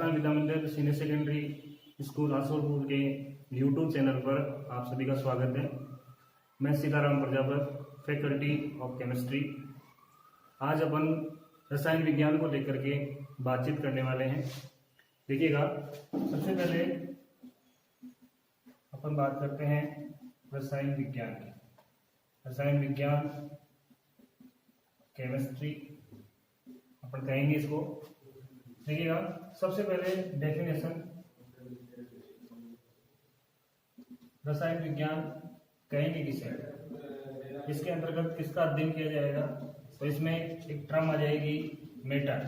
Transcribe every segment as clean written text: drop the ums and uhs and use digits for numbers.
राजस्थान विद्या मंदिर senior secondary school आसोरपुर के YouTube channel पर आप सभी का स्वागत है। मैं Sitaram Prajapat, faculty of chemistry. आज अपन रसायन विज्ञान को लेकर के बातचीत करने वाले हैं। देखिएगा, सबसे पहले अपन बात करते हैं रसायन विज्ञान की। रसायन विज्ञान केमिस्ट्री अपन कहेंगे इसको। देखिएगा, सबसे पहले डेफिनेशन, रसायन विज्ञान कहेंगे किसे, इसके अंतर्गत किसका अध्ययन किया जाएगा। तो इसमें एक टर्म आ जाएगी मेटर,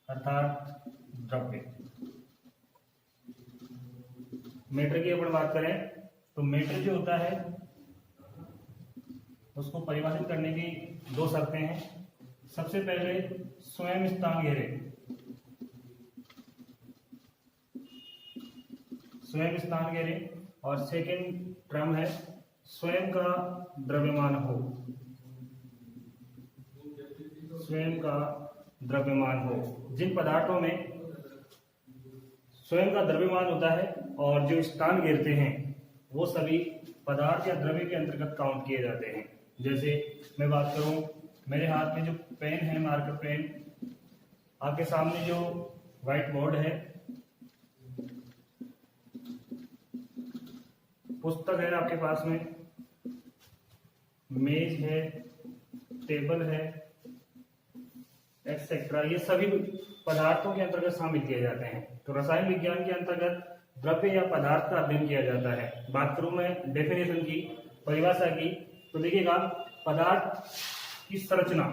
अर्थात द्रव्य। मेटर की अपन बात करें तो मेटर जो होता है उसको परिभाषित करने की दो शर्तें हैं। सबसे पहले स्वयं स्थान घेरे, स्वयं स्थान घेरे, और सेकेंड टर्म है स्वयं का द्रव्यमान हो, स्वयं का द्रव्यमान हो। जिन पदार्थों में स्वयं का द्रव्यमान होता है और जो स्थान घेरते हैं वो सभी पदार्थ या द्रव्य के अंतर्गत काउंट किए जाते हैं। जैसे मैं बात करूं, मेरे हाथ में जो पेन है, मार्कर पेन, आपके सामने जो व्हाइट बोर्ड है, पुस्तक है आपके पास में, मेज है, टेबल है, एक्सेट्रा, ये सभी पदार्थों के अंतर्गत शामिल किए जाते हैं। तो रसायन विज्ञान के अंतर्गत द्रव्य या पदार्थ का अध्ययन किया जाता है। बात करूं मैं डेफिनेशन की, परिभाषा की, तो देखिएगा, पदार्थ की संरचना,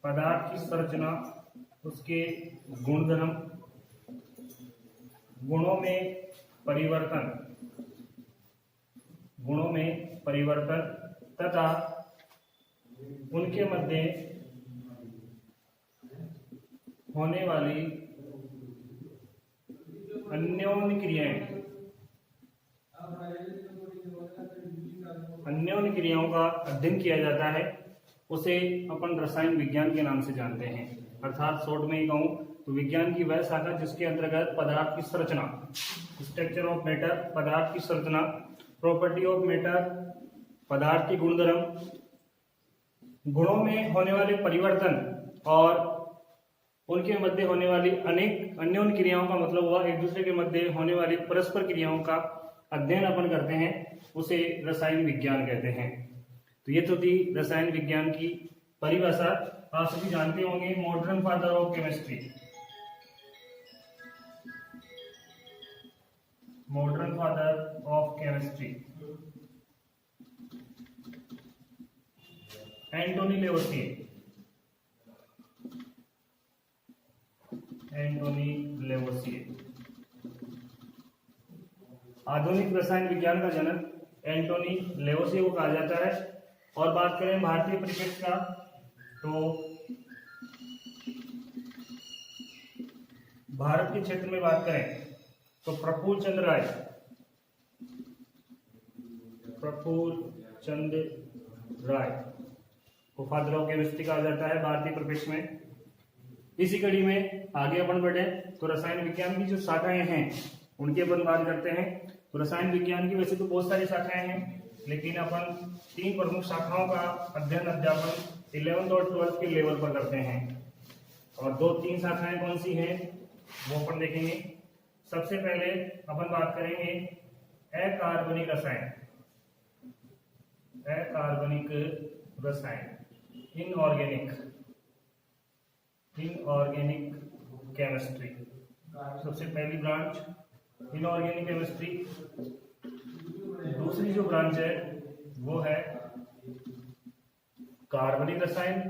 पदार्थ की संरचना, उसके गुणधर्म, गुणों में परिवर्तन, गुणों में परिवर्तन तथा उनके मध्य होने वाली अन्योन्य क्रियाएं, अन्योन्य क्रियाओं का अध्ययन किया जाता है। उसे अपन रसायन विज्ञान के नाम से जानते हैं। अर्थात शॉर्ट में ही कहूं तो विज्ञान की वह शाखा जिसके अंतर्गत पदार्थ की संरचना, स्ट्रक्चर ऑफ मैटर, पदार्थ की संरचना, प्रॉपर्टी ऑफ मैटर, पदार्थ के गुणधर्म, गुणों में होने वाले परिवर्तन और उनके मध्य होने वाली अनेक अन्योन्य क्रियाओं का मतलब हुआ एक दूसरे के मध्य होने वाली परस्पर क्रियाओं का अध्ययन अपन करते हैं, उसे रसायन विज्ञान कहते हैं। तो ये तो थी रसायन विज्ञान की परिभाषा। आप सभी जानते होंगे modern father of chemistry, modern father of chemistry Antoine Lavoisier, Antoine Lavoisier. आधुनिक रसायन विज्ञान का जनक एंटोनी लेवोसिए को कहा जाता है। और बात करें भारतीय परिप्रेक्ष्य का, तो भारत के क्षेत्र में बात करें तो प्रफुल्ल चंद्र राय, प्रफुल्ल चंद्र राय को फादर ऑफ केमिस्ट्री कहा जाता है भारतीय परिप्रेक्ष्य में। इसी कड़ी में आगे अपन बढ़े तो रसायन विज्ञान की जो शाखाएं हैं उनकी अपन बात करते हैं। तो रसायन विज्ञान की वैसे तो बहुत सारी शाखाएं हैं, लेकिन अपन 3 प्रमुख शाखाओं का अध्ययन अध्यापन 11th और 12th के लेवल पर करते हैं। और 2-3 शाखाएं कौन सी हैं वो अपन देखेंगे। सबसे पहले अपन बात करेंगे अकार्बनिक रसायन, अकार्बनिक रसायन, इनऑर्गेनिक, इनऑर्गेनिक केमिस्ट्री। सबसे पहली ब्रांच इनऑर्गेनिक केमिस्ट्री। दूसरी जो ब्रांच है वो है कार्बनिक रसायन,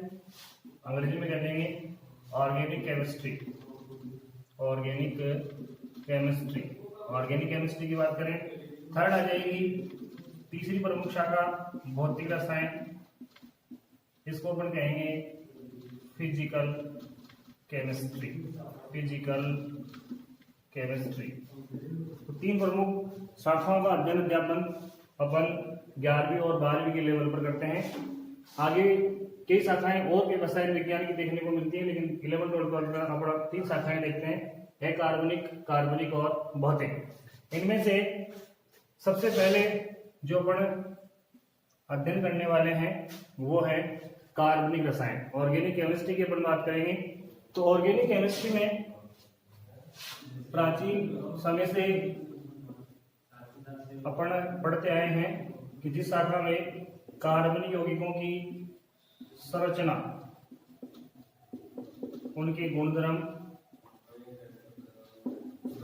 अंग्रेजी में कह देंगे organic chemistry, organic chemistry. Organic chemistry की बात करें, थर्ड आ जाएगी तीसरी प्रमुख शाखा भौतिक रसायन, इसको अपन कहेंगे फिजिकल केमिस्ट्री, फिजिकल केमिस्ट्री। तो 3 प्रमुख शाखाओं का अध्ययन अध्यापन अपन 11वीं और 12वीं के लेवल पर करते हैं। आगे कई शाखाएं और भी रसायन विज्ञान की देखने को मिलती है, लेकिन 11 और 12 में आप 3 शाखाएं देखते हैं, कार्बनिक, कार्बनिक और भौतिक। इनमें से सबसे पहले जो अपन अध्ययन करने वाले हैं वो है कार्बनिक रसायन। ऑर्गेनिक केमिस्ट्री की अपन बात करेंगे तो ऑर्गेनिक केमिस्ट्री में प्राचीन समय से अपन पढ़ते आए हैं कि जिस शाखा में कार्बनिक यौगिकों की संरचना, उनके गुणधर्म,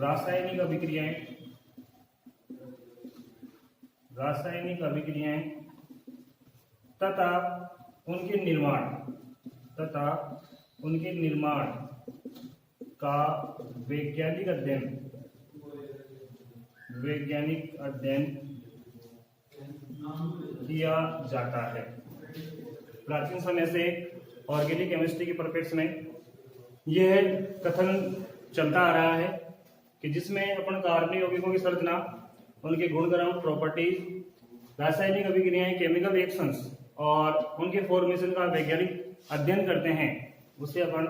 रासायनिक अभिक्रियाएं तथा उनके निर्माण का वैज्ञानिक अध्ययन किया जाता है। प्राचीन समय से ऑर्गेनिक केमिस्ट्री के परिप्रेक्ष्य में यह कथन चलता आ रहा है कि जिसमें अपन कार्बनिक यौगिकों की संरचना, उनके गुणधर्म, प्रॉपर्टीज, रासायनिक अभिक्रियाएं, केमिकल रिएक्शंस और उनके फॉर्मेशन का वैज्ञानिक अध्ययन करते हैं, उसे अपन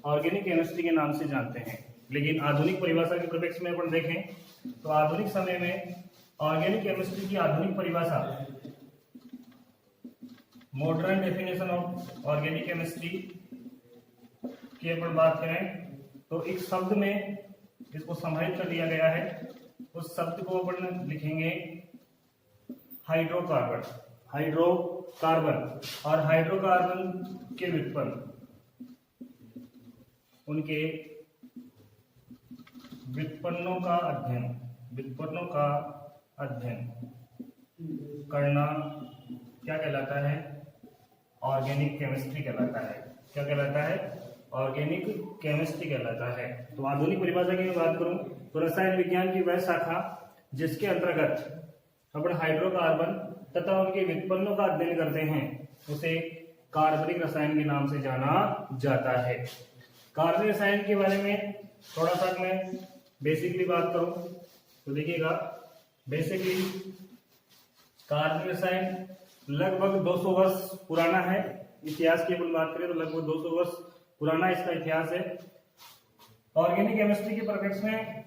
ऑर्गेनिक केमिस्ट्री के नाम से जानते हैं। लेकिन आधुनिक परिभाषा के परिप्रेक्ष्य में अपन देखें तो आधुनिक समय में ऑर्गेनिक केमिस्ट्री की आधुनिक परिभाषा, modern definition of organic chemistry की अपन बात करें तो एक शब्द में इसको समाहित कर दिया गया है। उस शब्द को अपन लिखेंगे हाइड्रोकार्बन। और हाइड्रोकार्बन के व्युत्पन्न, उनके व्युत्पन्नों का अध्ययन करना क्या कहलाता है? ऑर्गेनिक केमिस्ट्री कहलाता है। क्या कहलाता है? ऑर्गेनिक केमिस्ट्री कहलाता है। तो आधुनिक परिभाषा की मैं बात करूं तो रसायन विज्ञान की वह शाखा जिसके अंतर्गत अपन हाइड्रोकार्बन तथा उनके व्युत्पन्नों का अध्ययन करते हैं, उसे कार्बनिक रसायन के नाम से जाना जाता है। कार्बनिक रसायन के बारे में थोड़ा सा मैं बेसिकली बात करूं तो देखिएगा, बेसिकली कार्बनिक रसायन लगभग 200 वर्ष पुराना है। इतिहास की अपन बात करें तो लगभग 200 वर्ष पुराना इसका इतिहास है। ऑर्गेनिक केमिस्ट्री के परिप्रेक्ष्य में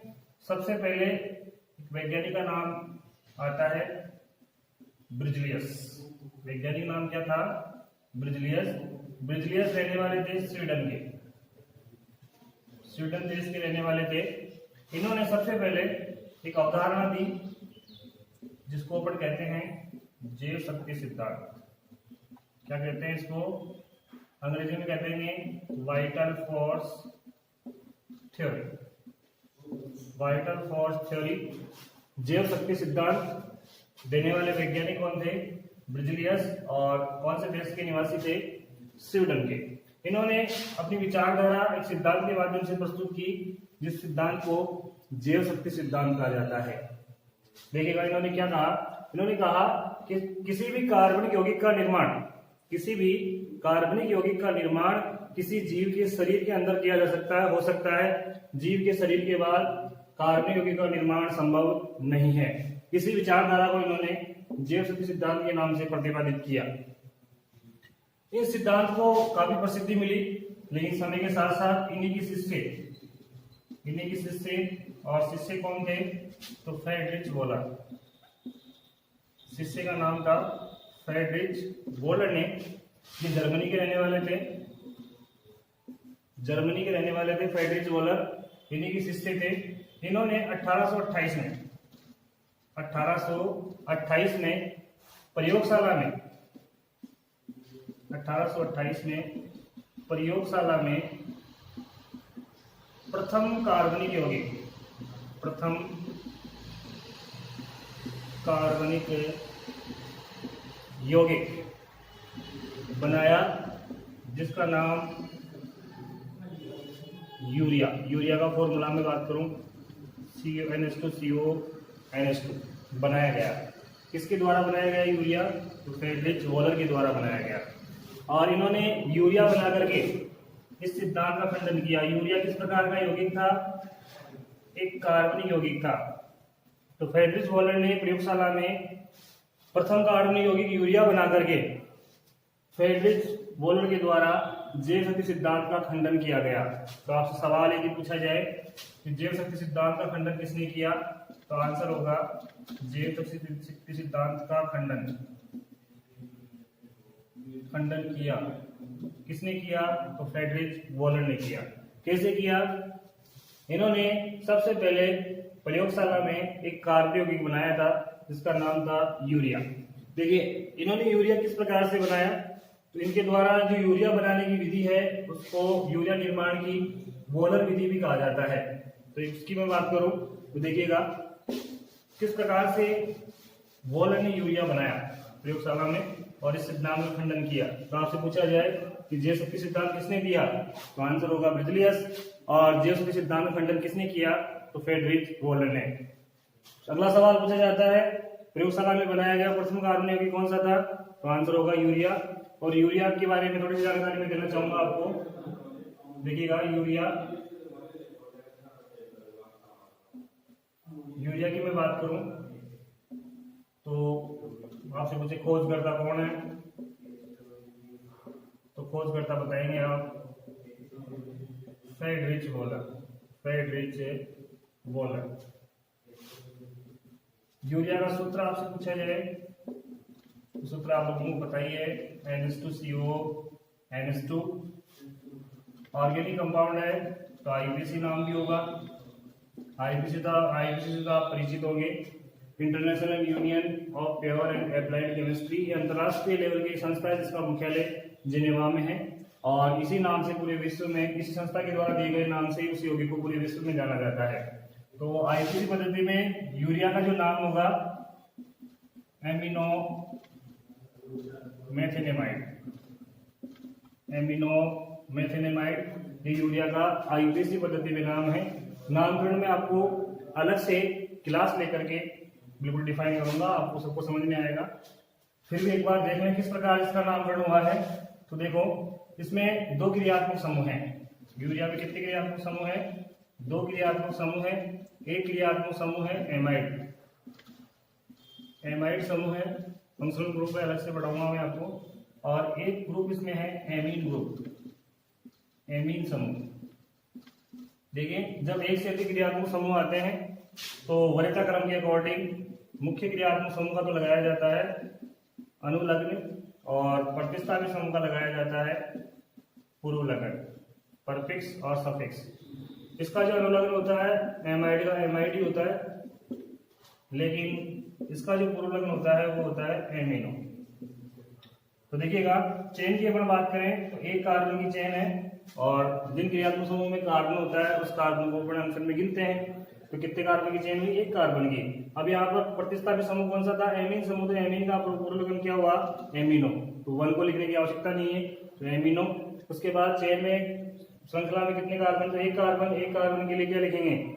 सबसे पहले वैज्ञानिक का नाम आता है ब्रिजलियस। वैज्ञानिक नाम क्या था? ब्रिजलियस रहने वाले थे स्वीडन देश के रहने वाले थे। इन्होंने सबसे पहले एक अवधारणा दी जिसको अपन कहते हैं जैव शक्ति सिद्धांत। क्या कहते हैं इसको? अंग्रेजी में कहते हैं वाइटल फोर्स थ्योरी। जैव शक्ति सिद्धांत देने वाले वैज्ञानिक कौन थे? ब्रिजलियस। और कौन से देश के निवासी थे? स्वीडन के। इन्होंने अपनी विचारधारा एक सिद्धांत के माध्यम से प्रस्तुत की, जिस सिद्धांत को जैव शक्ति सिद्धांत कहा जाता है। देखिएगा इन्होंने क्या कहा? इन्होंने कहा कि किसी भी कार्बनिक यौगिक का निर्माण किसी जीव के शरीर के अंदर किया जा सकता है, हो सकता है। जीव के शरीर के बाद कार्बनिक यौगिक का निर्माण संभव नहीं है। इसी विचारधारा को इन्होंने जैव शक्ति सिद्धांत के नाम से प्रतिपादित किया। इस सिद्धांत को काफी प्रसिद्धि मिली, लेकिन समय के साथ साथ इन्हीं की शिष्य कौन थे? तो फ्रेडरिच वोलर। शिष्य का नाम था फ्रेडरिच वोलर ने। ये जर्मनी के रहने वाले थे फ्रेडरिच वोलर, इन्हीं के शिष्य थे। इन्होंने 1828 में प्रयोगशाला में प्रथम कार्बनिक यौगिक बनाया, जिसका नाम यूरिया का फॉर्मूला में बात करूं CuNH2 बनाया गया। किसके द्वारा बनाया गया यूरिया? तो फ्रेडरिच वोलर के द्वारा बनाया गया। और इन्होंने यूरिया बना करके इस सिद्धांत का खंडन किया। यूरिया किस प्रकार का यौगिक था? एक कार्बनिक यौगिक था। तो फ्रेडरिच वोलर ने प्रयोगशाला में प्रथम कार्बनिक यौगिक यूरिया बना करके फ्रेडरिच वॉलर के द्वारा जैव शक्ति सिद्धांत का खंडन किया गया। तो आपसे सवाल यदि पूछा जाए कि जैव शक्ति सिद्धांत का खंडन किसने किया, तो आंसर होगा जैव शक्ति सिद्धांत का खंडन किया। किसने किया, तो फ्रेडरिच वॉलर ने किया। कैसे किया, इन्होंने सबसे पहले प्रयोगशाला में एक कार्बन यौगिक बनाया था जिसका नाम था यूरिया। देखिए इन्होंने यूरिया किस प्रकार से बनाया, तो इनके द्वारा जो यूरिया बनाने की विधि है उसको यूरिया निर्माण की वॉलर विधि भी कहा जाता है। तो इसकी मैं बात करूं तो देखिएगा किस प्रकार से वॉलर ने यूरिया बनाया प्रयोगशाला में और इस सिद्धांत का खंडन किया। तो आपसे पूछा जाए कि जैव शक्ति सिद्धांत किसने दिया, तो आंसर होगा बेrzelius। और जैव शक्ति सिद्धांत का खंडन किसने किया, तो फ्रेडरिच वॉलर ने। अगला सवाल पूछा जाता है प्रयोगशाला में बनाया गया प्रथम कार्बन यौगिक कौन सा था, तो आंसर होगा यूरिया। और यूरिया के बारे में थोड़ी सी जानकारी मैं देना चाहूंगा आपको। देखिएगा यूरिया की मैं बात करूं तो आपसे पूछे खोजकर्ता कौन है, तो खोजकर्ता बताएंगे आप फ्रेडरिच वॉलर। यूरिया का सूत्र आपसे पूछा जाए तो सूत्र आप लोगों को पता ही है, NH2CO NH2। ऑर्गेनिक कंपाउंड है तो IPC नाम भी होगा। IPC से तो आप परिचित होंगे, international union of pure and applied chemistry. ये अंतरराष्ट्रीय लेवल की संस्था है जिसका मुख्यालय जिनेवा में है और इसी नाम से पूरे विश्व में, इसी संस्था के द्वारा दिए गए नाम से उस यौगिक को पूरे विश्व में जाना जाता है। तो IPC पद्धति में यूरिया का जो नाम होगा एमिनो मेथेनेमाइड, ये यूरिया का IPC पद्धति में नाम है। नामकरण में आपको अलग से क्लास लेकर के बिल्कुल डिफाइन करूंगा, आपको सबको समझ में आएगा। फिर भी एक बार देख लें किस प्रकार इसका नामकरण हुआ है। तो देखो इसमें दो क्रियात्मक समूह हैं। यूरिया में कितने क्रियात्मक समूह है, दो क्रियात्मक समूह है। एक क्रियात्मक समूह है एमाइड समूह है, फंक्शनल ग्रुप है, अलग से पढ़ाऊंगा मैं आपको। और एक ग्रुप इसमें है एमीन ग्रुप, एमीन समूह। देखिए जब एक से अधिक क्रियात्मक समूह आते हैं तो वरीयता क्रम के अकॉर्डिंग मुख्य क्रियात्मक समूह का तो लगाया जाता है अनुलग्न और प्रतिस्थापित समूह का लगाया जाता है पूर्वलग्न, परफिक्स और सफिक्स। इसका जो अनुलग्न होता है एमाइड का एमाइड ही होता है, लेकिन इसका जो पूर्वलग्न होता है वो होता है एमिनो। तो देखिएगा चेन की अपन बात करें तो एक कार्बन की चेन है और जिन क्रियात्मक समूह में कार्बन होता है उस कार्बन को अपन अंश में गिनते हैं। तो कितने कार्बन की चेन हुई, एक कार्बन की। अब यहाँ पर प्रतिस्थापित समूह कौन सा था, एमीन समूह। तो एमीन का पूर्वलग्न क्या हुआ, एमिनो। तो 1 को लिखने की आवश्यकता नहीं है, तो एमिनो। उसके बाद चेन में श्रृंखला में कितने कार्बन, तो एक कार्बन के लिए क्या लिखेंगे,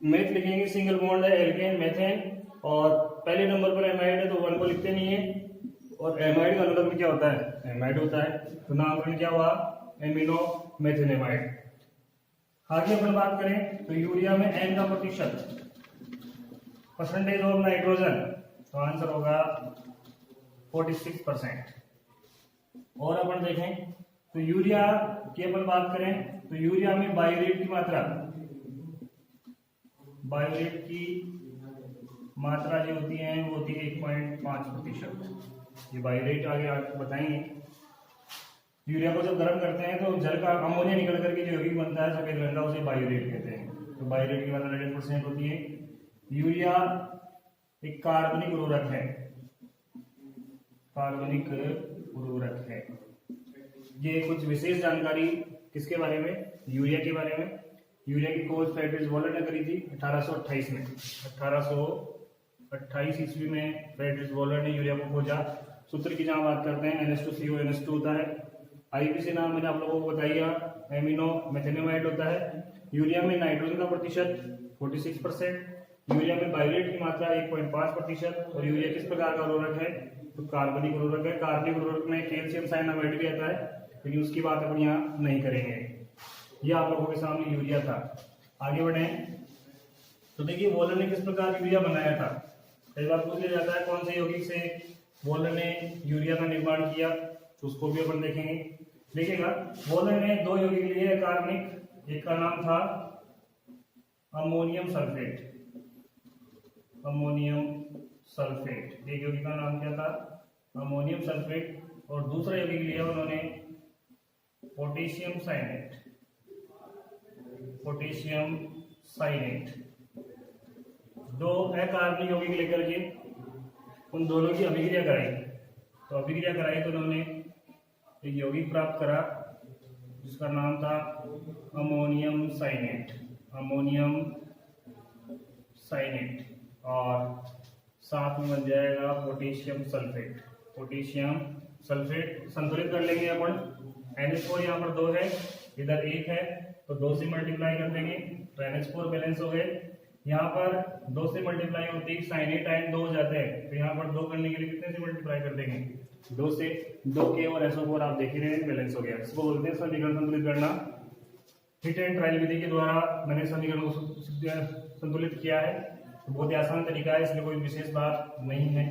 मेथ लिखेंगे, सिंगल बॉन्ड है एल्केन मेथेन। और पहले नंबर पर एमाइड है तो 1 को लिखते नहीं है। और एमाइड का अनुलग्न क्या होता है, एमाइड होता है। तो नामकरण क्या हुआ, एमिनो मेथेनेमाइड। आगे अपन बात करें तो यूरिया में N का प्रतिशत, परसेंटेज ऑफ नाइट्रोजन, तो आंसर होगा 46%। और अपन देखें तो यूरिया की अपन बात करें तो यूरिया में बायोरेट की मात्रा जो होती है वो होती है 1.5%। ये बायोरेट आगे आपको बताएंगे। यूरिया को जब गर्म करते हैं तो जल का अमोनिया निकल करके जो यौगिक बनता है सफेद रंग का, उसे बायोरेट कहते हैं। तो बायोरेट की मात्रा 100% होती है। यूरिया एक कार्बनिक उर्वरक है। ये कुछ विशेष जानकारी किसके बारे में, यूरिया के बारे में। यूरिया की खोज फ्रेडरिच वॉलर ने करी थी 1828 में। 1828 ईस्वी में फ्रेडरिच वॉलर ने यूरिया को खोजा। सूत्र की जहां बात करते हैं NH2CO NH2 होता है। IPC नाम मैंने आप लोगों को बताया, एमिनो मेथेनेमाइड होता है। यूरिया में नाइट्रोजन का प्रतिशत 46%, यूरिया में बायोरेट की मात्रा 1.5%। और यूरिया किस प्रकार का उर्वरक है, तो कार्बनिक उर्वरक है। कार्बनिक उर्वरक में कैल्शियम साइनामाइड भी आता है, लेकिन उसकी बात अपन यहाँ नहीं करेंगे। ये आप लोगों के सामने यूरिया था। आगे बढ़े तो देखिए वॉलर ने किस प्रकार यूरिया बनाया था। कई बार पूछ लिया जाता है कौन से यौगिक से वॉलर ने यूरिया का निर्माण किया, तो उसको भी अपन देखेंगे। देखिएगा, वॉलर ने 2 यौगिक लिए कार्बनिक, एक का नाम था अमोनियम सल्फेट, अमोनियम सल्फेट, एक यौगिक का नाम क्या था, अमोनियम सल्फेट, और दूसरा यौगिक लिया उन्होंने पोटेशियम साइनेट, पोटेशियम साइनेट। 2 अकार्बनिक यौगिक लेकर के उन दोनों की अभिक्रिया कराई। तो अभिक्रिया कराई तो उन्होंने एक यौगिक प्राप्त करा जिसका नाम था अमोनियम साइनेट, अमोनियम साइनेट, और साथ में बन जाएगा पोटेशियम सल्फेट, पोटेशियम सल्फेट। संतुलित कर लेंगे अपन, NH4 यहाँ पर 2 है, इधर 1 है, तो 2 से मल्टीप्लाई कर देंगे तो NH4 बैलेंस हो गए। यहाँ पर 2 से मल्टीप्लाई होती है, साइनेट आयन 2 हो जाते हैं, तो यहाँ पर 2 करने के लिए कितने से मल्टीप्लाई कर देंगे, 2 से। 2K और SO4 आप देख ही रहे हैं, बैलेंस हो गया। इसको बोलते हैं समीकरण संतुलित करना। हिट एंड ट्रायल विधि के द्वारा मैंने समीकरण को संतुलित किया है, तो बहुत ही आसान तरीका है, इसलिए कोई विशेष बात नहीं है।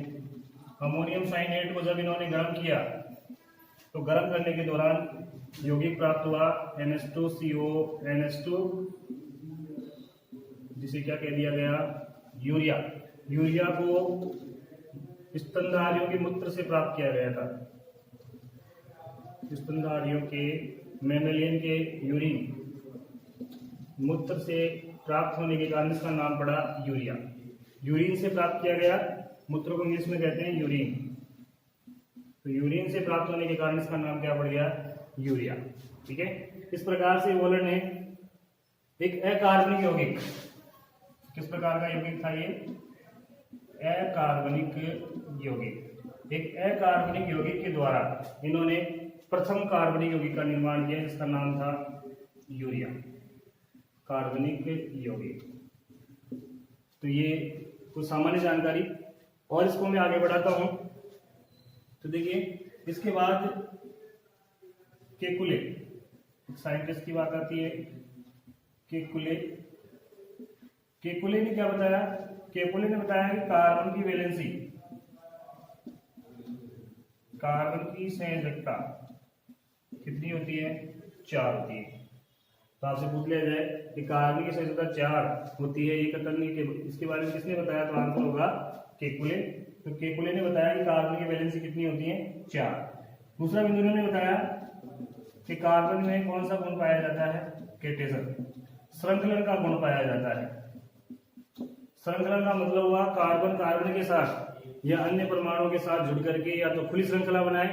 अमोनियम साइनेट को जब इन्होंने गर्म किया तो गर्म करने के दौरान यौगिक प्राप्त हुआ NH2CO NH2, जिसे क्या कह दिया गया, यूरिया। यूरिया को स्तनधारियों के मूत्र से प्राप्त किया गया था, स्तनधारियों के, मैमेलियन के यूरिन मूत्र से प्राप्त होने के कारण इसका नाम पड़ा यूरिया। यूरिन से प्राप्त किया गया, मूत्र को इंग्लिश में कहते हैं यूरिन, तो यूरिन से प्राप्त होने के कारण इसका नाम क्या पड़ गया, यूरिया। ठीक है, इस प्रकार से वॉलर ने एक अकार्बनिक यौगिक, किस प्रकार का यौगिक था ये, अकार्बनिक यौगिक, एक अकार्बनिक यौगिक के द्वारा इन्होंने प्रथम कार्बनिक यौगिक का निर्माण किया जिसका नाम था यूरिया, कार्बनिक यौगिक। तो ये कुछ सामान्य जानकारी, और इसको मैं आगे बढ़ाता हूं। तो देखिए, इसके बाद केकुले, साइंटिस्ट की बात आती है, केकुले। केकुले ने क्या बताया, केकुले ने बताया कि कार्बन की वैलेंसी, कार्बन की संयोजकता कितनी होती है, 4 होती है। तो आपसे पूछ लिया जाए कि कार्बन की संयोजकता 4 होती है, ये कथन इसके बारे में किसने बताया, तो आंसर होगा केकुले। तो केकुले ने बताया कि कार्बन की वैलेंसी कितनी होती है, 4। दूसरा बिंदु ने बताया कि कार्बन में कौन सा गुण पाया जाता है, केटेशन, श्रृंखलन का गुण पाया जाता है। श्रृंखलन का मतलब हुआ कार्बन कार्बन के साथ या अन्य परमाणुओं के साथ जुड़ करके या तो खुली श्रृंखला बनाए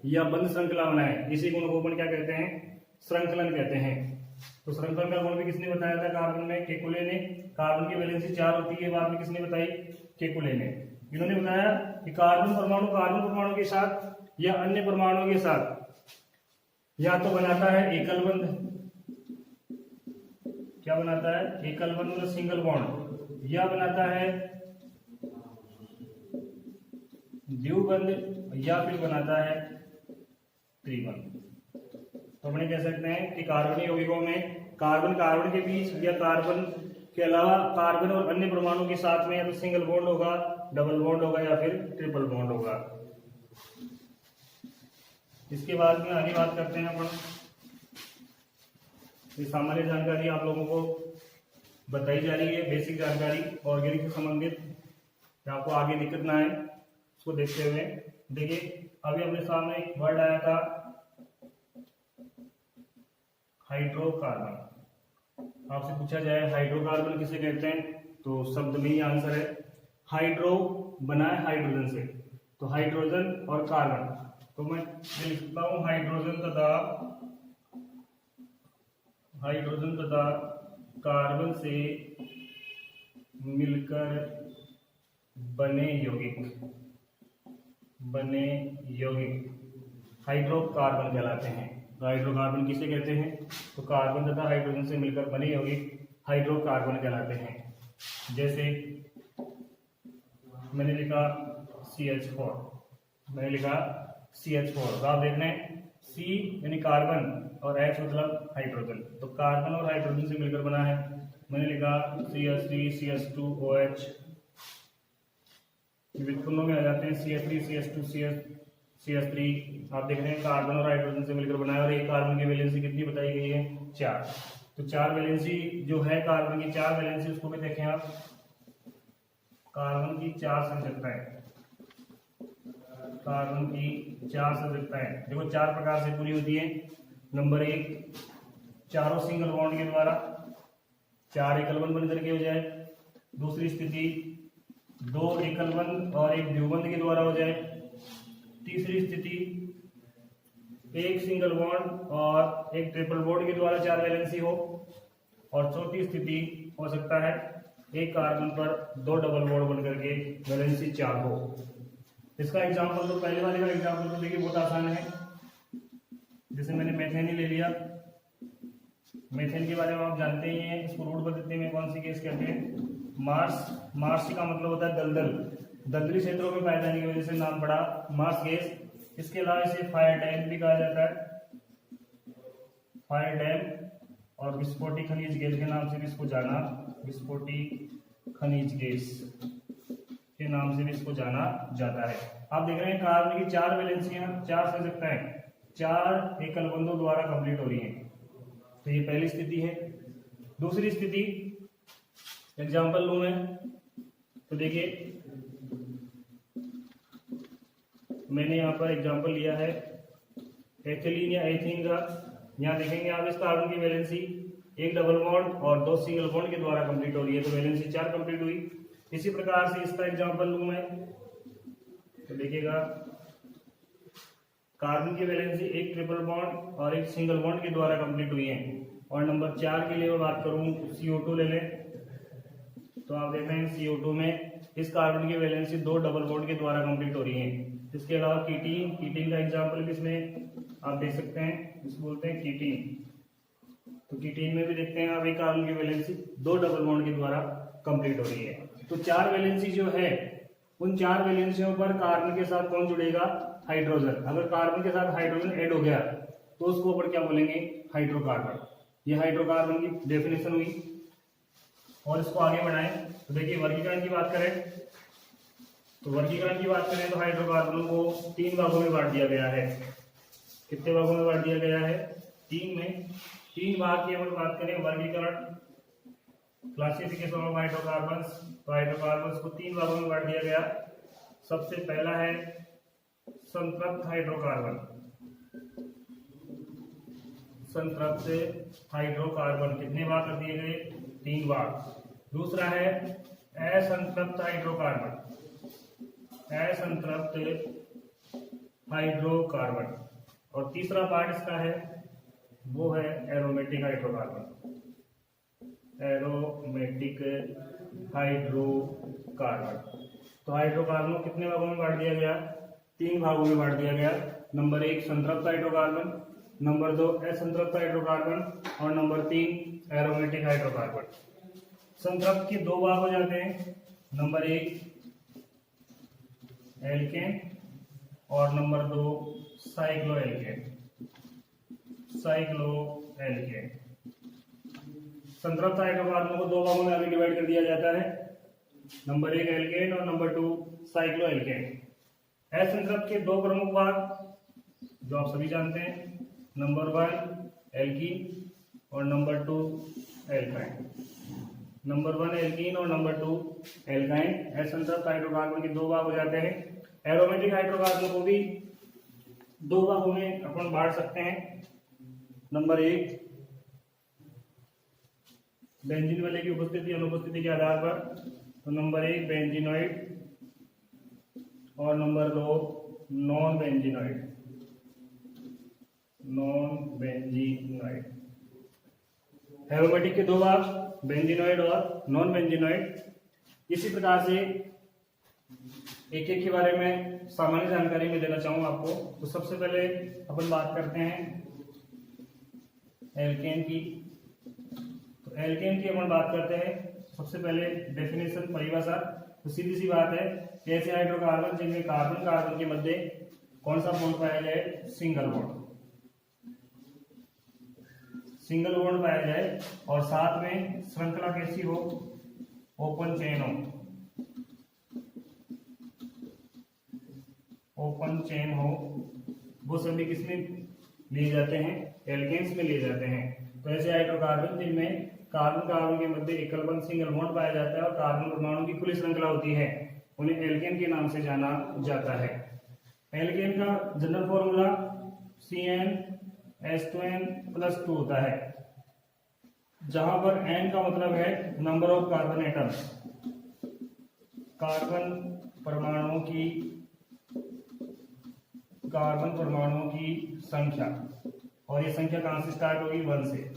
या बंद श्रृंखला बनाए, इसी गुण को अपन क्या कहते हैं, श्रृंखलन कहते हैं। तो श्रृंखलन का गुण भी किसने बताया था कार्बन में, केकुले ने। कार्बन की वैलेंसी 4 होती है, बात में किसने बताई, केकुले ने। इन्होंने बताया कि कार्बन परमाणु के साथ या अन्य परमाणुओं के साथ या तो बनाता है एकल बंध, क्या बनाता है, एकल बंध मतलब सिंगल बॉन्ड, या बनाता है द्विबंध, या फिर बनाता है त्रिबंध। तो अपने कह सकते हैं कि कार्बनिक यौगिकों में कार्बन कार्बन के बीच या कार्बन के अलावा कार्बन और अन्य परमाणु के साथ में या तो सिंगल बॉन्ड होगा, डबल बॉन्ड होगा या फिर ट्रिपल बॉन्ड होगा। इसके बाद में आगे बात करते हैं अपन, ये सामान्य जानकारी आप लोगों को बताई जा रही है, बेसिक जानकारी ऑर्गेनिक से संबंधित, आपको आगे दिक्कत ना आए उसको देखते हुए। देखिए, अभी अपने सामने एक वर्ड आया था हाइड्रोकार्बन। आपसे पूछा जाए हाइड्रोकार्बन किसे कहते हैं, तो शब्द में ही आंसर है, हाइड्रो बना है हाइड्रोजन से, तो हाइड्रोजन और कार्बन, तो मैं लिख सकता हूं हाइड्रोजन तथा कार्बन से मिलकर बने यौगिक हाइड्रोकार्बन कहलाते हैं। तो हाइड्रोकार्बन किसे कहते हैं, तो कार्बन तथा हाइड्रोजन से मिलकर बने यौगिक हाइड्रोकार्बन कहलाते हैं। जैसे मैंने लिखा CH4, तो आप देख रहे हैं C यानी कार्बन और H मतलब हाइड्रोजन, तो कार्बन और हाइड्रोजन से मिलकर बना है। मैंने लिखा CH3 CH2OH, व्युत्पन्नों में आ जाते हैं CH3 CH2 CH3 आप देख रहे हैं कार्बन और हाइड्रोजन से मिलकर बनाया, और एक कार्बन की वैलेंसी कितनी बताई गई है 4। तो 4 वैलेंसी जो है कार्बन की 4 वैलेंसी, उसको भी देखें आप, कार्बन की 4 संयुक्ताएं, कार्बन की 4 संयुक्ताएं देखो 4 प्रकार से पूरी होती है। नंबर 1 चारों सिंगल बॉन्ड के द्वारा 4 एकल बंध बन करके हो जाए। दूसरी स्थिति 2 एकल बंध और 1 द्विबंध के द्वारा हो जाए। तीसरी स्थिति 1 सिंगल बॉन्ड और 1 ट्रिपल बॉन्ड के द्वारा 4 वैलेंसी हो। और चौथी स्थिति हो सकता है एक कार्बन पर 2 डबल बॉन्ड बन करके वैलेंसी 4 हो। इसका एग्जांपल तो पहले वाले का एग्जांपल तो देखिए बहुत आसान है। जैसे मैंने मेथेन ही ले लिया, मेथेन के बारे में आप जानते ही हैं। इसको रूट पद्धति में कौन सी गैस कहते हैं? मार्स। मार्स का मतलब होता है दलदल, दलदली क्षेत्रों में पाए जाने की वजह से नाम पड़ा मार्स गैस। इसके अलावा इसे फायर डैम भी कहा जाता है, फायर डैम, और विस्फोटक खनिज गैस के नाम से भी इसको जाना, विस्फोटक खनिज गैस के नाम से भी इसको जाना जाता है। आप देख रहे हैं कार्बन की 4 वैलेंसियां, 4 संयुक्ताएं 4 एकल बंधों द्वारा कंप्लीट हो रही हैं। तो ये पहली स्थिति है। दूसरी स्थिति एग्जांपल लूं मैं, तो देखिए मैंने यहाँ पर एग्जांपल लिया है एथिलीन या एथीन का। यहाँ देखेंगे आप इस कार्बन की वैलेंसी 1 डबल बॉन्ड और 2 सिंगल बॉन्ड के द्वारा कंप्लीट हो रही है, तो वैलेंसी 4 कंप्लीट हुई। इसी प्रकार से इसका एग्जांपल लूं मैं, तो देखिएगा कार्बन की वैलेंसी 1 ट्रिपल बॉन्ड और 1 सिंगल बॉन्ड के द्वारा कंप्लीट हुई है। और नंबर 4 के लिए मैं बात करूं CO2 ले लें, तो आप देख रहे हैं CO2 में इस कार्बन की वैलेंसी 2 डबल बॉन्ड के द्वारा कंप्लीट हो रही है। इसके अलावा कीटीन, कीटीन का एग्जांपल भी इसमें आप देख सकते हैं, इसको बोलते हैं कीटीन। तो कीटीन में भी देखते हैं आप एक कार्बन की वैलेंसी 2 डबल बॉन्ड के द्वारा कंप्लीट हो रही है। तो 4 वैलेंसी जो है, उन 4 वैलेंसियों पर कार्बन के साथ कौन जुड़ेगा? हाइड्रोजन। अगर कार्बन के साथ हाइड्रोजन ऐड हो गया तो उसको ऊपर क्या बोलेंगे? हाइड्रोकार्बन। ये हाइड्रोकार्बन की डेफिनेशन हुई। और इसको आगे बढ़ाएं तो देखिए वर्गीकरण की बात करें, तो वर्गीकरण की बात करें तो हाइड्रोकार्बनों को 3 भागों में बांट दिया गया है। कितने भागों में बांट दिया गया है? 3 में। 3 भाग की अगर बात करें वर्गीकरण, क्लासिफिकेशन ऑफ हाइड्रोकार्बन्स, तो हाइड्रोकार्बन्स को 3 भागों में बांट दिया गया। सबसे पहला है संतृप्त हाइड्रोकार्बन, संतृप्त हाइड्रोकार्बन कितने भाग कर दिए गए? 3 भाग। दूसरा है असंतृप्त हाइड्रोकार्बन, असंतृप्त हाइड्रोकार्बन। और तीसरा पार्ट इसका है वो है एरोमेटिक हाइड्रोकार्बन, एरोमेटिक हाइड्रोकार्बन। तो हाइड्रोकार्बन को कितने भागों में बांट दिया गया? 3 भागों में बांट दिया गया। नंबर 1 संतृप्त हाइड्रोकार्बन, नंबर 2 असंतृप्त हाइड्रोकार्बन, और नंबर 3 एरोमेटिक हाइड्रोकार्बन। संतृप्त के 2 भाग हो जाते हैं, नंबर 1 एल्केन और नंबर 2 साइक्लोएल्केन, साइक्लोएल्केन। संतृप्त हाइड्रोकार्बन को 2 भागों में आगे डिवाइड कर दिया जाता है, नंबर 1 एल्केन और नंबर 2 साइक्लोएल्केन। असंतृप्त के 2 प्रमुख भाग जो आप सभी जानते हैं, नंबर 1 एल्कीन और नंबर 2 एल्काइन। नंबर 1 एल्कीन और नंबर 2 एल्काइन। असंतृप्त हाइड्रोकार्बन के 2 भाग हो जाते हैं। एरोमेटिक हाइड्रोकार्बन को भी 2 भागों में अपन बांट सकते हैं। नंबर 1 बेंजीन वाले की उपस्थिति अनुपस्थिति के आधार पर, तो नंबर 1 बेंजीनोइड और number 2 non benzenoid, non benzenoid. Aromatic के 2 भाग बेंजीनोइड और नॉन बेंजीनोइड। इसी प्रकार से एक एक के बारे में सामान्य जानकारी में देना चाहूंगा आपको। तो सबसे पहले अपन बात करते हैं एल्केन की। तो एल्केन की अपन बात करते हैं, सबसे पहले डेफिनेशन, परिभाषा। तो सीधी सी बात है, ऐसे हाइड्रोकार्बन जिनमें कार्बन कार्बन के मध्य कौन सा बॉन्ड पाया जाए? सिंगल बॉन्ड, सिंगल बॉन्ड पाया जाए, और साथ में श्रृंखला कैसी हो? ओपन चेन हो, ओपन चेन हो, वो सभी किसमें लिए जाते हैं? एल्केन्स में लिए जाते हैं। तो ऐसे हाइड्रोकार्बन जिनमें कार्बन कार्बन के मध्य एकल बंध सिंगल बॉन्ड पाया जाता है और कार्बन परमाणु की खुली श्रृंखला होती है, उन्हें एल्केन के नाम से जाना जाता है। एल्केन का जनरल फॉर्मूला CnH2n+2 होता है, जहां पर n का मतलब है number of carbon atoms, carbon परमाणुओं की संख्या, और ये संख्या कहां से स्टार्ट होगी? 1 से,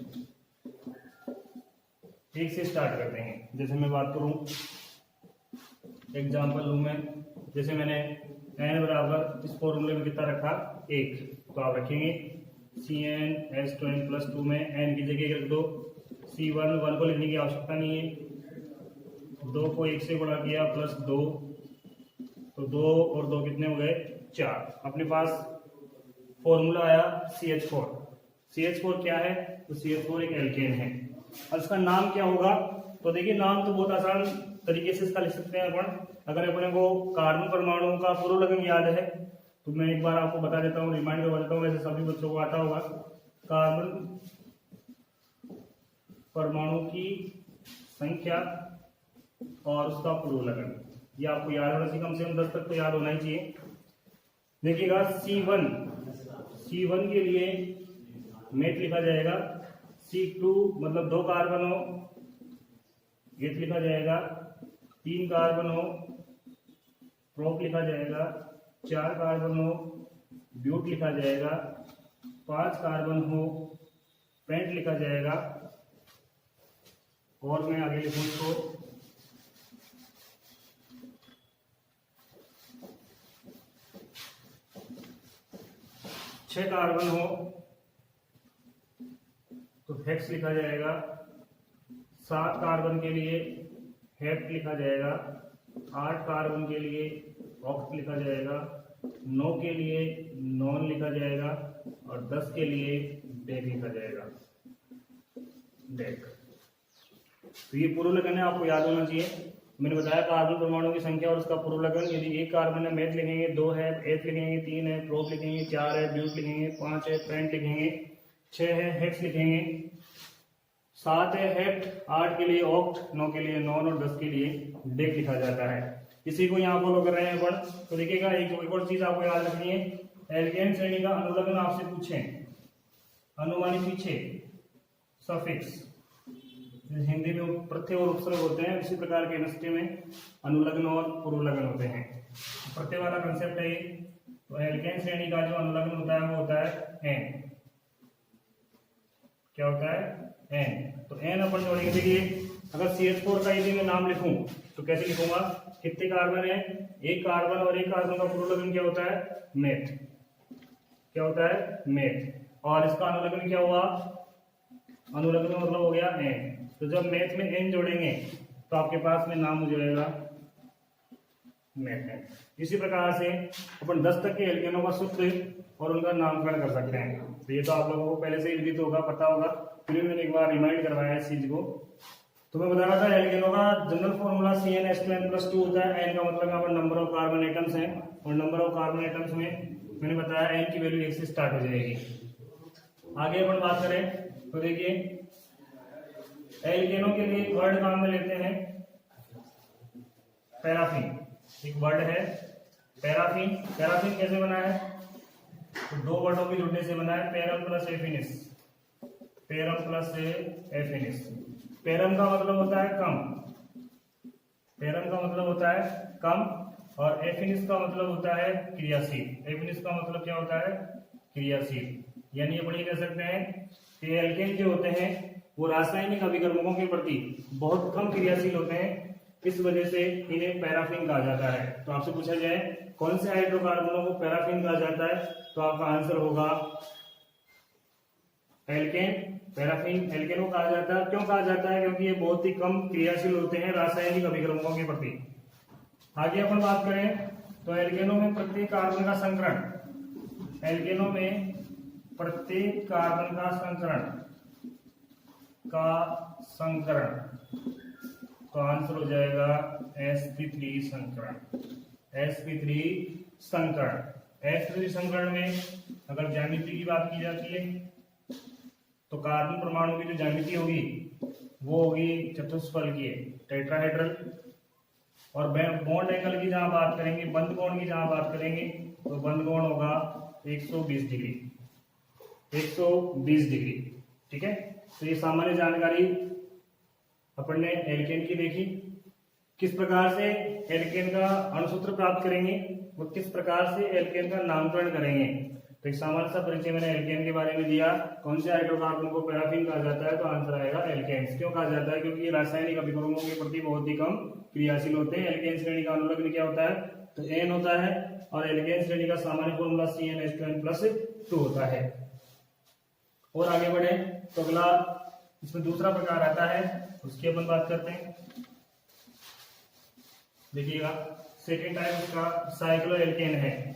1 से स्टार्ट करते हैं। जैसे मैं बात करूं, एग्जांपल लूं मैं, जैसे मैंने n बराबर इस फॉर्मूले में कितना रखा? 1, तो आप रखेंगे CnH2n+2 में n की जगह रख दो C1, 1 को लिखने की आवश्यकता नहीं है, 2 को 1 से गुणा किया +2, तो 2 और 2 कितने हो गए? 4। अपने पास फॉर्मूला आया CH4। CH4 क्या है? तो CH4 एक एल्केन है। अब इसका नाम क्या होगा? तो देखिए, नाम तो बहुत आसान तरीके से इसका लिख सकते हैं अपन। अगर अपने को कार्बन परमाणु का पुरोलगन याद है तो मैं एक बार आपको बता देता हूँ, रिमाइंड करवा देता हूँ, वैसे सभी बच्चों को आता होगा। कार्बन परमाणु की संख्या और उसका पुरोलगन, ये आपको याद होना चाहिए, कम से कम 10 तक तो याद होना ही चाहिए। देखिएगा, C1 के लिए मेट लिखा जाएगा, C2 मतलब 2 कार्बन हो, गेट लिखा जाएगा, 3 कार्बन हो, प्रोप लिखा जाएगा, 4 कार्बन हो, ब्यूट लिखा जाएगा, 5 कार्बन हो, पेंट लिखा जाएगा, और मैं आगे लिखूं इसको 6 कार्बन हो तो हेक्स लिखा जाएगा, 7 कार्बन के लिए हेप्ट लिखा जाएगा, 8 कार्बन के लिए ऑक्ट लिखा जाएगा, 9 के लिए नॉन लिखा जाएगा, और 10 के लिए डेक लिखा जाएगा, डेक। तो ये पुरोलगन है, आपको याद होना चाहिए। मैंने बताया कार्बन परमाणु की संख्या और उसका पुरोलगन। यदि 1 कार्बन है मेथ लिखेंगे, 2 है एथ लिखेंगे, 3 है प्रोप लिखेंगे, 4 है ब्यूट लिखेंगे, 5 है पेंट लिखेंगे, 6 है हेक्स लिखेंगे, 7 है हेप्ट, 8 के लिए ऑक्ट, 9 के लिए नॉन और 10 के लिए डेक लिखा जाता है। इसी को यहाँ फॉलो कर रहे हैं अपन। तो देखिएगा, एक और चीज आपको याद रखनी है, एल्केन श्रेणी का अनुलग्न आपसे पूछे, अनुमानी पीछे सफिक्स, हिंदी में प्रत्यय और उपसर्ग होते हैं, इसी प्रकार के नस्ते में अनुलग्न और पुरोलग्न होते हैं। प्रत्यय वाला कंसेप्ट है ये। तो एल्केन श्रेणी का जो अनुलग्न होता है वो होता है एन। क्या होता है? एन। तो एन अपन जोड़ेंगे। देखिए, अगर CH4 का यदि मैं नाम लिखूं तो कैसे लिखूंगा? कितने कार्बन है? 1 कार्बन, और 1 कार्बन का पुरोलग्न क्या होता है? मेथ। क्या होता है? मेथ। और इसका अनुलग्न क्या हुआ? अनुलग्न मतलब हो गया एन। तो जब मैथ में एन जोड़ेंगे तो आपके पास में नाम हो जाएगा मेथेन। इसी प्रकार से अपन 10 तक के एल्केनों का सूत्र और उनका नामकरण कर सकते हैं। तो ये तो आप लोगों को पहले से ही विदित होगा, पता होगा, फिर मैंने एक बार रिमाइंड करवाया इस चीज को। तो मैं बता रहा था, एल्केनों का जनरल फॉर्मूला CnH2n+2 होता है। एन का मतलब यहाँ पर नंबर ऑफ कार्बन एटम्स है, और नंबर ऑफ कार्बन एटम्स में मैंने बताया एन की वैल्यू 1 से स्टार्ट हो जाएगी। आगे अपन बात करें तो देखिए, एल्केनों के लिए एक वर्ड काम में लेते हैं पैराफिन। एक वर्ड है पैराफिन। पैराफिन कैसे बना है? तो 2 वर्डों के जुड़ने से बना है, param plus एफिनिस। Param plus एफिनिस। Param का मतलब होता है कम, पैरम का मतलब होता है कम, और एफिनिस का मतलब होता है क्रियाशील। एफिनिस का मतलब क्या होता है? क्रियाशील। यानी अपन ये कह सकते हैं कि एल्केन जो होते हैं वो रासायनिक अभिकर्मकों के प्रति बहुत कम क्रियाशील होते हैं, इस वजह से इन्हें पैराफिन कहा जाता है। तो आपसे पूछा जाए कौन से हाइड्रोकार्बनों को पैराफिन कहा जाता है, तो आपका आंसर होगा एल्केन। पैराफिन एल्केन को कहा जाता है। क्यों कहा जाता है? क्योंकि ये बहुत ही कम क्रियाशील होते हैं रासायनिक अभिकर्मकों के प्रति। आगे अपन बात करें तो एल्केनों में प्रत्येक कार्बन का संकरण, एल्केनों में प्रत्येक कार्बन का संकरण, तो आंसर हो जाएगा sp3 संकरण। sp3 संकरण। एस संकरण में अगर ज्यामिति की बात की जाती है तो कार्बन परमाणु की जो ज्यामिति होगी वो होगी चतुष्फलकीय टेट्राहेड्रल, और बॉन्ड एंगल की जहां बात करेंगे, बंद कोण की जहां बात करेंगे तो बंद कोण होगा 120 डिग्री, 120 डिग्री। ठीक है, तो ये सामान्य जानकारी अपन ने एल्केन की देखी। किस प्रकार से एल्केन का अणुसूत्र प्राप्त करेंगे और किस प्रकार से एल्केन का नामकरण करेंगे, तो एक सामान्य सा परिचय मैंने एल्केन के बारे में दिया। कौन से हाइड्रोकार्बन को पैराफिन कहा जाता है, तो आंसर आएगा एल्केन्स। क्यों कहा जाता है, क्योंकि ये रासायनिक अभिक्रमों के प्रति बहुत ही कम क्रियाशील होते हैं। एल्केन श्रेणी का अनुलग्न क्या होता है, तो एन होता है, और एल्केन श्रेणी का सामान्य फॉर्मूला CnH2n+2 होता है। और आगे बढ़े तो अगला इसमें दूसरा प्रकार आता है, उसकी अपन बात करते हैं। देखिएगा, सेकेंड टाइप इसका साइक्लो एल्केन है।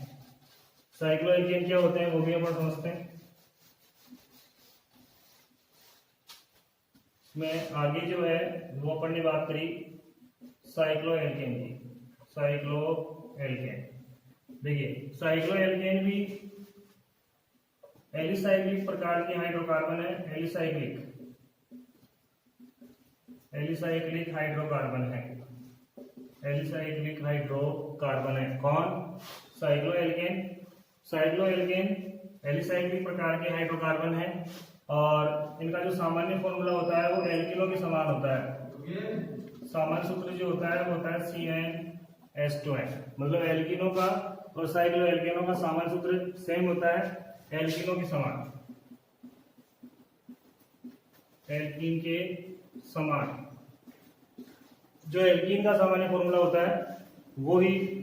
साइक्लो एल्केन क्या होते हैं वो भी अपन समझते हैं। इसमें आगे जो है वो अपन ने बात करी साइक्लो एल्केन की। साइक्लो एल्केन, देखिए साइक्लो एल्केन भी एलिसाइक्लिक प्रकार के हाइड्रोकार्बन है। एलिसाइक्लिक हाइड्रोकार्बन है, एलिसाइक्लिक हाइड्रोकार्बन है। कौन, cycloalkane. Cycloalkane alicyclic प्रकार के हाइड्रोकार्बन है, और इनका जो सामान्य फॉर्मूला होता है वो एल्किनो के समान होता है। सामान्य सूत्र जो होता है वो होता है CnH2n, मतलब एल्किनो का और साइक्लो एल्केनो का सामान्य सूत्र सेम होता है, एल्किनो के समान, एल्कीन के समान। जो एल्कीन का सामान्य फॉर्मूला होता है वो ही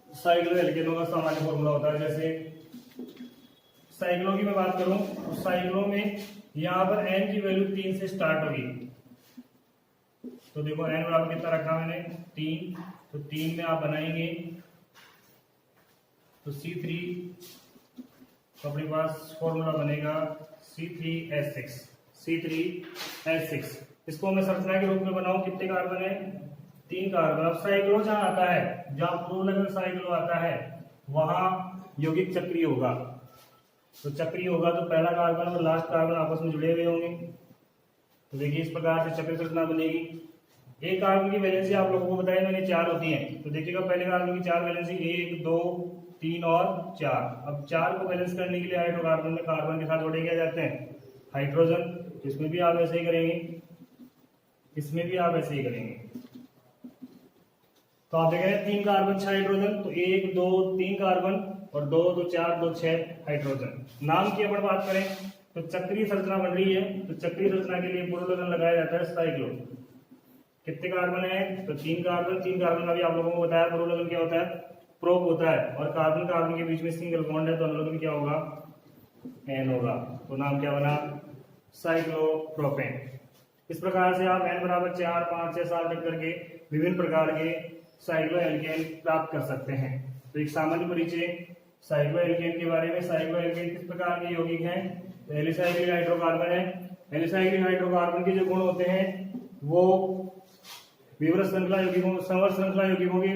साइक्लो एल्केनो का सामान्य फॉर्मूला होता है। जैसे साइक्लो की मैं बात करूं तो साइक्लो में यहां पर n की वैल्यू 3 से स्टार्ट होगी। तो देखो n बराबर कितना रखा मैंने, 3, तो 3 में आप बनाएंगे तो C3, तो अपने पास फॉर्मूला बनेगा C3H6, C3H6। इसको मैं संरचना के रूप में बनाऊं, कितने कार्बन है, 3 कार्बन। अब साइक्लो जहां आता है, जहां पूर्वलग्न साइक्लो आता है वहां यौगिक चक्रीय होगा। तो चक्रीय होगा तो पहला कार्बन और लास्ट कार्बन आपस में जुड़े हुए होंगे। तो देखिए इस प्रकार से चक्र संरचना बनेगी। एक कार्बन की वैलेंसी आप लोगों को बताया मैंने 4 होती है। तो देखिएगा पहले कार्बन की 4 वैलेंसी, 1, 2, 3 और 4। अब 4 को बैलेंस करने के लिए हाइड्रोकार्बन में कार्बन के साथ जोड़े क्या जाते हैं, हाइड्रोजन। इसमें भी आप ऐसे ही करेंगे, इसमें भी आप ऐसे ही करेंगे। तो आप देख रहे हैं 3 कार्बन 6 हाइड्रोजन, तो 1, 2, 3 कार्बन और 2, 2, 4, 2, 6 हाइड्रोजन। नाम की अपन बात करें तो चक्रीय संरचना बन रही है, तो चक्रीय संरचना के लिए पूर्वलग्न लगाया जाता है साइक्लो। कितने कार्बन है, तो 3 कार्बन। 3 कार्बन का भी आप लोगों को बताया पूर्वलग्न क्या होता है, प्रोप होता है, और कार्बन कार्बन के बीच में सिंगल बॉन्ड है तो अनुलग्न क्या होगा, एन होगा। तो नाम क्या बना, साइक्लोप्रोपेन। इस प्रकार से आप n बराबर 4, 5, 6, 7 रख करके विभिन्न प्रकार के साइक्लो एल्केन प्राप्त कर सकते हैं। तो एक सामान्य परिचय साइक्लो एल्केन के बारे में। साइक्लो एल्केन किस प्रकार के यौगिक हैं, तो एलिसाइक्लिक हाइड्रोकार्बन है। एलिसाइक्लिक हाइड्रोकार्बन के जो गुण होते हैं वो विवृत श्रृंखला यौगिकों, संवर श्रृंखला यौगिकों के,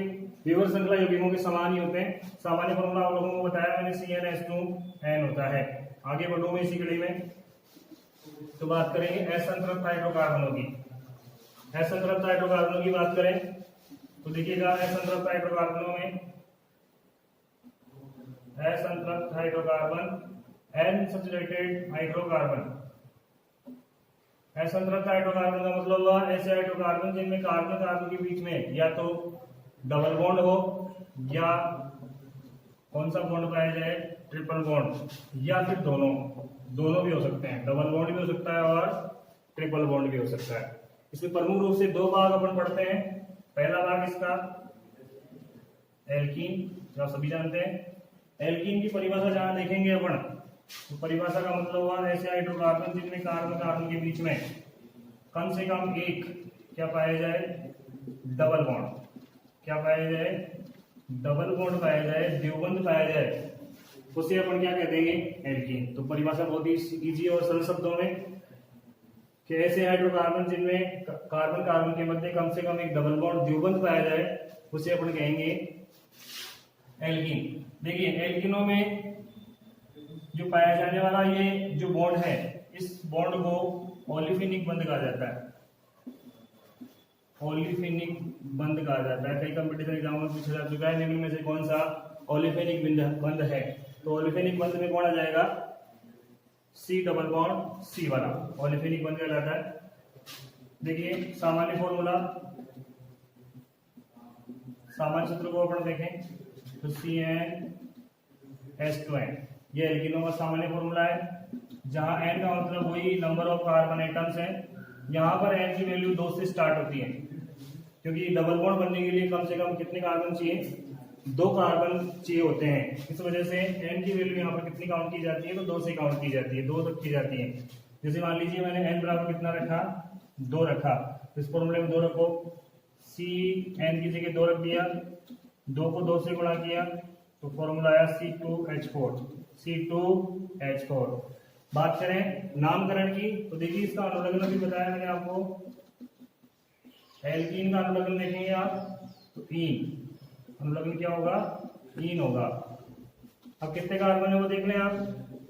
विवृत श्रृंखला यौगिकों के समान ही होते हैं। सामान्य फॉर्मूला आप लोगों को बताया मैंने, CnH2n होता है। आगे बढ़ूंगा इसी कड़ी में, तो बात करेंगे असंतृप्त हाइड्रोकार्बनों की। असंतृप्त हाइड्रोकार्बनों की बात करें तो देखिएगा असंतृप्त हाइड्रोकार्बनों में, असंतृप्त हाइड्रोकार्बन अनसैचुरेटेड हाइड्रोकार्बन। असंतृप्त हाइड्रोकार्बन का मतलब हुआ ऐसे हाइड्रोकार्बन जिनमें कार्बन कार्बन के बीच में या तो डबल बॉन्ड हो या कौन सा बॉन्ड पाया जाए, ट्रिपल बॉन्ड, या फिर दोनों भी हो सकते हैं। डबल बॉन्ड भी हो सकता है और ट्रिपल बॉन्ड भी हो सकता है। इसमें प्रमुख रूप से 2 भाग अपन पढ़ते हैं। पहला भाग इसका एल्कीन, जो आप सभी जानते हैं। एल्कीन की परिभाषा जहां देखेंगे अपन, तो परिभाषा का मतलब हुआ ऐसे हाइड्रोकार्बन जिनमें कार्बन कार्बन के बीच में कम से कम एक क्या पाया जाए, डबल बॉन्ड। क्या पाया जाए, डबल बॉन्ड पाया जाए, द्विबंध पाया जाए, उसे अपन क्या कहते हैं, एल्कीन। तो परिभाषा बहुत ही इजी और सरल शब्दों में कि ऐसे हाइड्रोकार्बन जिनमें कार्बन कार्बन के मध्य कम से कम एक डबल बॉन्ड द्विबंध पाया जाए उसे अपन कहेंगे एल्कीन। देखिए एल्कीनों में जो पाया जाने वाला ये जो बॉन्ड है, इस बॉन्ड को ओलिफिनिक बंध कहा जाता है। ओलिफिनिक बंध कहा जाता है। कई कंपटीशन एग्जाम में पूछा जा चुका है, निम्न में से कौन सा ओलिफिनिक बंध है? तो ओलिफिनिक बंध में कौन आ जाएगा? C डबल बॉन्ड C वाला ओलिफिनिक बंध कहलाता है। देखिए सामान्य फॉर्मूला, सामान्य सूत्र को अपन देखें तो CnH2n, ये एल्कीनों का सामान्य फॉर्मूला है, जहां n का मतलब वही नंबर ऑफ कार्बन एटम्स है। यहाँ पर n की वैल्यू 2 से स्टार्ट होती है, क्योंकि डबल बॉन्ड बनने के लिए कम से कम कितने कार्बन चाहिए? 2 कार्बन चाहिए होते हैं। इस वजह से n की वैल्यू यहाँ पर कितनी काउंट की जाती है? तो 2 से काउंट की जाती है, 2 तक की जाती है। जैसे मान लीजिए मैंने n बराबर कितना रखा? 2 रखा, तो इस फॉर्मूले में 2 रखो, Cn की जगह 2 रख दिया, 2 को 2 से गुणा किया तो फॉर्मूला आया C2H4, C2H4। बात करें नामकरण की तो देखिए इसका अनुलग्न भी बताया मैंने आपको। एल्कीन का अनुलग्न देखेंगे आप तो ईन, अनुलग्न क्या होगा? ईन होगा। अब कितने कार्बन है वो देख लें आप,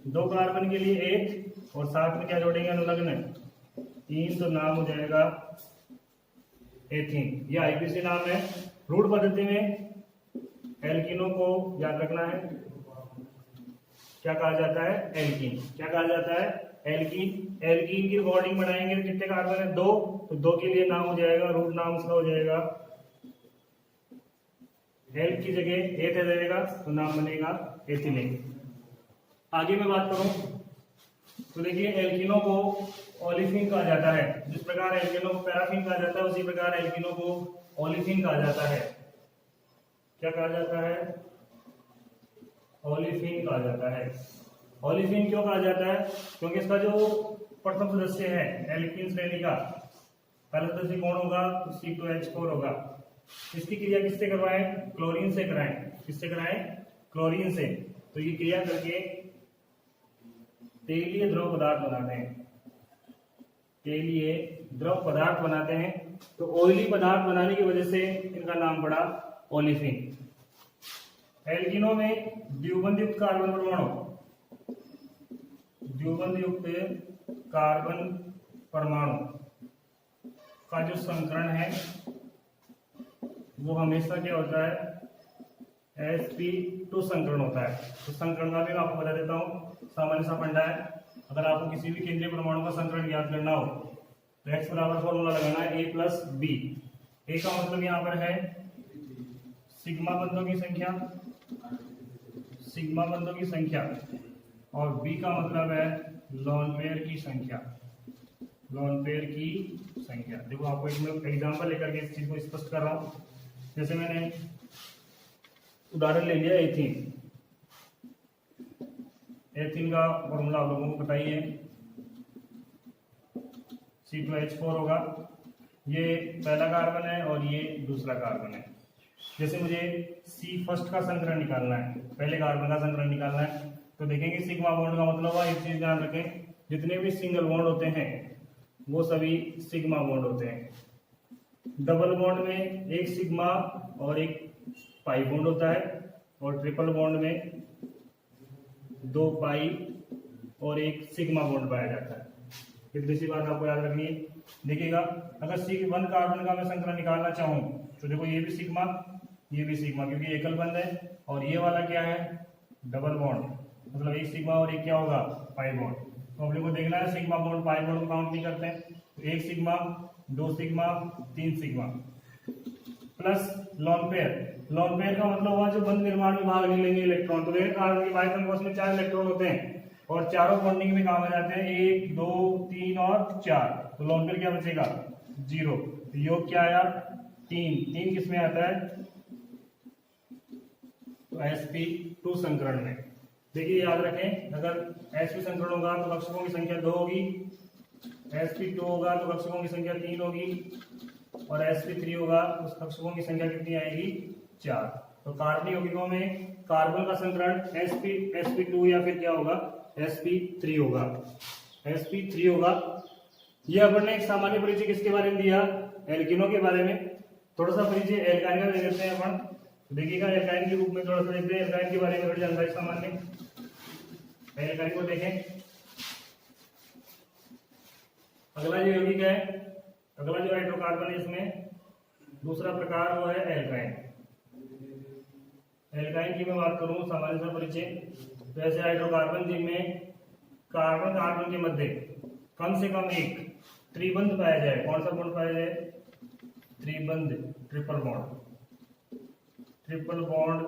2 कार्बन के लिए 1 और साथ में क्या जोड़ेंगे? अनुलग्न ईन, तो नाम हो जाएगा एथीन। यह आईपीसी नाम है। रूढ़ पद्धति में एल्कीनों को याद रखना है, क्या कहा जाता है? एल्कीन। क्या कहा जाता है? एल्कीन। एल्कीन की बॉन्डिंग बनाएंगे तो कितने कार्बन है? 2, तो 2 के लिए नाम हो जाएगा, रूट नाम उसका हो जाएगा, एल की जगह ए दे देगा तो नाम बनेगा एथिलीन। आगे मैं बात करूं तो देखिए एल्कीनों को ओलिफिन कहा जाता है। जिस प्रकार एल्कीनों को पैराफिन कहा जाता है, उसी प्रकार एल्कीनों को ओलिफिन कहा जाता है। क्या कहा जाता है? ओलिफिन कहा जाता है। ओलिफिन क्यों कहा जाता है? क्योंकि इसका जो प्रथम सदस्य है एल्कीन श्रेणी का, पहला सदस्य कौन होगा? तो C2H4 होगा। इसकी क्रिया किससे करवाएं? क्लोरीन से कराएं। किससे कराएं? क्लोरीन से। तो ये क्रिया करके तेलीय द्रव पदार्थ बनाते हैं, तेलीय द्रव पदार्थ बनाते हैं। तो ऑयली पदार्थ बनाने की वजह से इनका नाम पड़ा ओलिफिन। एल्कीनों में द्विबंध युक्त कार्बन परमाणु, द्विबंध युक्त कार्बन परमाणु का जो संकरण है वो हमेशा क्या होता है? sp2 संकरण होता है। तो संकरण का भी मैं आपको बता देता हूँ, सामान्य सा फंडा है। अगर आपको किसी भी केंद्रीय परमाणु का संकरण ज्ञात करना हो तो x बराबर फॉर्मूला लगाना है a प्लस बी। ए का मतलब यहाँ पर है सिग्मा बंधों की संख्या, सिग्मा बंधों की संख्या, और बी का मतलब है लोन पेयर की संख्या, लोन पेयर की संख्या। देखो आपको एक एग्जांपल लेकर के इस चीज को स्पष्ट कर रहा हूं। जैसे मैंने उदाहरण ले लिया एथीन। एथीन का फॉर्मूला आप लोगों को बताइए, C2H4 होगा। ये पहला कार्बन है और ये दूसरा कार्बन है। जैसे मुझे C फर्स्ट का संकरण निकालना है, पहले कार्बन का संकरण निकालना है, तो देखेंगे सिग्मा बॉन्ड का मतलब हुआ, एक चीज ध्यान रखें, जितने भी सिंगल बॉन्ड होते हैं वो सभी सिग्मा बॉन्ड होते हैं। डबल बॉन्ड में एक सिग्मा और एक पाई बॉन्ड होता है, और ट्रिपल बॉन्ड में 2 पाई और एक सिग्मा बॉन्ड पाया जाता है। इतनी सी बात आपको याद रखनी है। देखिएगा अगर C1 कार्बन का मैं संकरण निकालना चाहूं तो देखो ये भी सिग्मा, ये भी सिग्मा, क्योंकि एकल बंध है, और ये वाला क्या है? डबल बॉन्ड, मतलब एक सिग्मा और एक क्या होगा? Pi bond. तो हम लोग को देखना है सिग्मा बॉन्ड पाई बॉन्ड को काउंट नहीं करते हैं, तो 1 sigma, 2 sigma, 3 sigma, plus lone pair. Lone pair का मतलब हुआ जो बंध निर्माण में भाग नहीं लेंगे इलेक्ट्रॉन। तो देखिए कार्बन की बाइथन बॉक्स में 4 इलेक्ट्रॉन होते हैं और चारों बॉन्डिंग में काम आ जाते हैं, 1 2 3 और 4। तो लोन पेयर क्या बचेगा? 0। तो योग क्या आया? 3 किस में आता है? तो sp2 संकरण में। देखिए याद रखें, अगर sp संकरण होगा तो कक्षकों की संख्या 2 होगी, sp2 होगा तो कक्षकों की संख्या 3 होगी, और sp3 होगा तो कक्षकों की संख्या कितनी आएगी? 4। तो कार्बनिक यौगिकों में कार्बन का संकरण sp2 या फिर क्या होगा? sp3 होगा, sp3 होगा। यह अपन ने एक सामान्य परिचय किसके बारे में दिया? एल्कीनों के बारे में। थोड़ा सा परिचय एल्काइन का दे देते हैं अपन। तो देखिएगा एल्काइन के रूप में थोड़ा सा देखते हैं, एल्काइन के बारे में थोड़ी जानकारी सामान्य। एल्काइन को देखें, अगला जो यौगिक है, अगला जो हाइड्रोकार्बन है इसमें दूसरा प्रकार वो है एल्काइन। एल्काइन की मैं बात करूं सामान्य सा परिचय, तो ऐसे हाइड्रोकार्बन जिनमें कार्बन कार्बन के मध्य कम से कम एक त्रिबंध पाया जाए। कौन सा बॉन्ड पाया जाए? त्रिबंध, ट्रिपल बॉन्ड, ट्रिपल बॉन्ड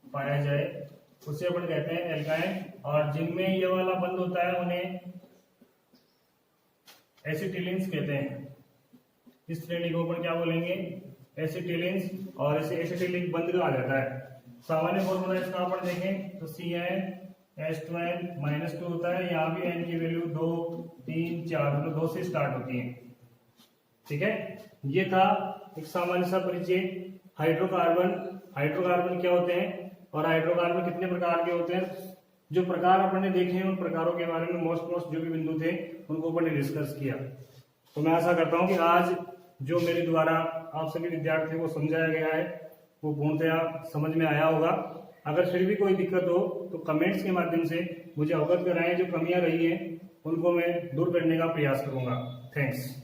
पाया जाए उसे अपन कहते हैं एल्काइन। और जिनमें ये वाला बंध होता है उन्हें एसिटिलिन्स कहते हैं। इस श्रेणी को अपन क्या बोलेंगे? एसिटिलिन्स। और इसे एसिटिलिक बंध कहा जाता है। सामान्य फॉर्मूला इसका अपन देखें तो CnH2n-2 होता है। यहाँ भी n की वैल्यू 2, 3, 4 मतलब 2 से स्टार्ट होती है। ठीक है, ये था एक सामान्य सा परिचय हाइड्रोकार्बन। हाइड्रोकार्बन क्या होते हैं और हाइड्रोकार्बन कितने प्रकार के होते हैं, जो प्रकार अपन ने देखे हैं उन प्रकारों के बारे में मोस्ट जो भी बिंदु थे उनको अपन ने डिस्कस किया। तो मैं आशा करता हूं कि आज जो मेरे द्वारा आप सभी विद्यार्थियों को समझाया गया है वो पूर्णतया समझ में आया होगा। अगर फिर भी कोई दिक्कत हो तो कमेंट्स के माध्यम से मुझे अवगत कराएं। जो कमियां रही हैं उनको मैं दूर करने का प्रयास करूंगा। थैंक्स।